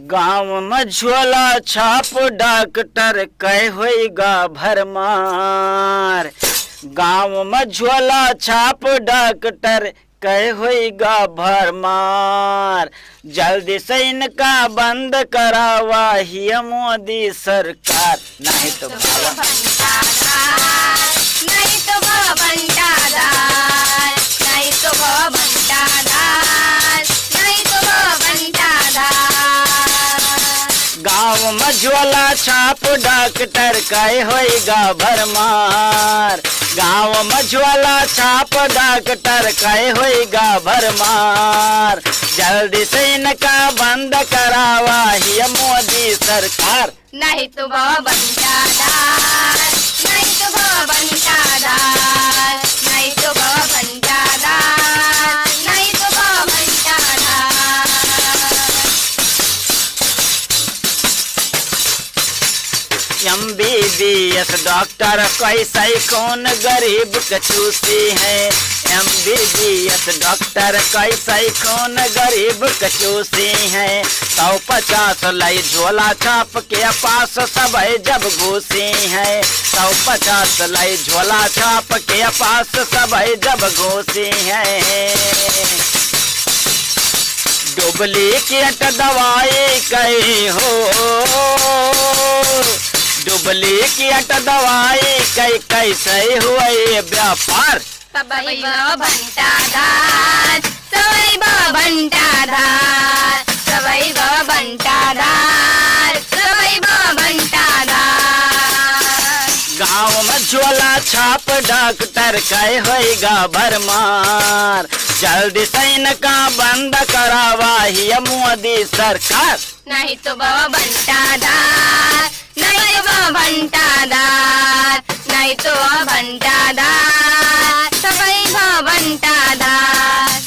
गाँव में झोला छाप डॉक्टर कह होगा भरमार। गाँव में झोला छाप डॉक्टर कह होगा भरमार। जल्दी से इनका बंद करावा ही मोदी सरकार, नहीं तो नहीं तो भंटादार, नहीं तो भंटादार, नहीं तो भंटादार। गाँव में झोला छाप डॉक्टर कह होगा भरमार। गाँव में झोला छाप डॉक्टर कह होगा भरमार। जल्दी से इनका बंद करावा ही मोदी सरकार, नहीं तो भंटादार, नहीं तो भंटादार, नहीं तो भंटादार, नहीं तो भंटादार। MBBS डॉक्टर कैसे कौन गरीब के चूसी है। MBBS डॉक्टर कैसे कौन गरीब के चूसी है। 150 लई झोला छाप के पास सब जब घुसी है। 150 लई झोला छाप के पास सब जब घुसी है। डुप्लीकेट दवाई कही हो, डुप्लीकेट दवाई कई कैसे हुआ ये व्यापार। सबई भंटादार, सबई भंटादार, सबई भंटादार, सबई भंटादार। गाँव में झोला छाप डॉक्टर कह होगा भरमार। जल्दी से इनका बंद करावा ही मोदी सरकार, नहीं तो भंटादार, नहीं तो भंटादार, नहीं तो भंटादार, सबई भंटादार।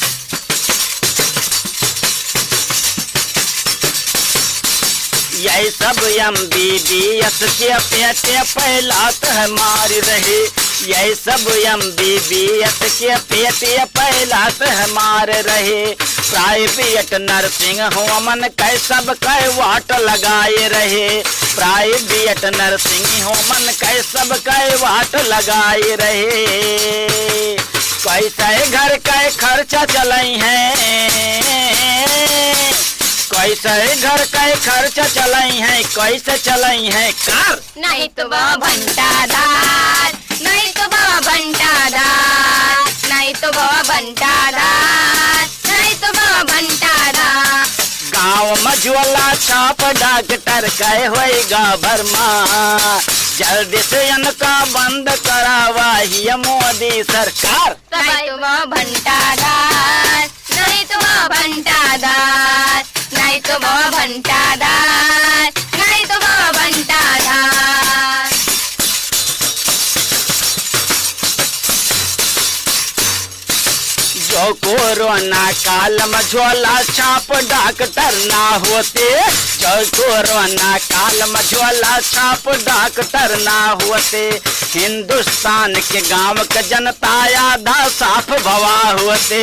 यही सब MBBS के पेटे पहलात हमारी रहे। यही सब MBBS के पेटे पहलात हमारे रहे। प्राइवेट नर्सिंग होमन कै सब कै वाट लगाए रहे। प्राइवेट नर्सिंग होमन कै सब कै वाट लगाए रहे। कैसे घर का खर्चा चलाई है, कैसे घर का खर्चा चलाई है, कैसे चलाई है कार। नहीं तो भंटादार, नहीं तो भंटादार, नहीं तो भंटादार, नहीं तो भंटादार। गाँव में झोला छाप डॉक्टर कह होगा भरमार। जल्दी से इनका बंद करावा ही मोदी सरकार, नहीं तो भंटादार, नहीं तो भंटादार, नहीं तो भंटादार, नहीं तो भंटादार। जो कोरोना काल में झोला छाप डॉक्टर ना होते। जो कोरोना काल में झोला छाप डॉक्टर ना होते। हिंदुस्तान के गांव के जनता आधा साफ भवा होते।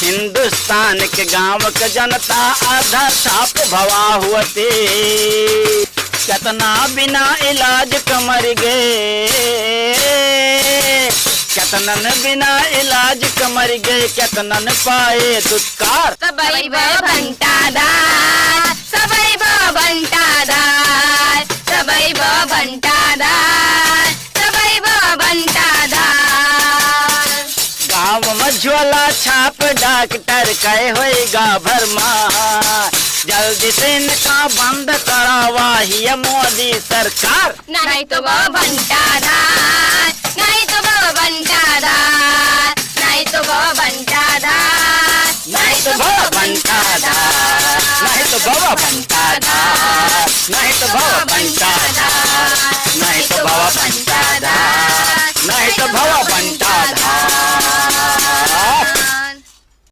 हिंदुस्तान के गांव के जनता आधा साफ भवा होते। कितना बिना इलाज का मर गए, कितनन बिना इलाज का मर गए, कितनन पाए दुत्कार। सबई भंटादार, सबई भंटादार, सबई भंटादार, सबई भंटादार। गाँव में झोला छाप डॉक्टर कह होगा भरमार। जल्दी से इनका बंद करावा ही मोदी सरकार, नहीं तो भंटादार, नहीं तो भंटादार, नहीं तो भंटादार, नहीं तो भंटादार, नहीं तो भंटादार, नहीं तो भंटादार, नहीं तो भंटादार, नहीं तो भंटादार।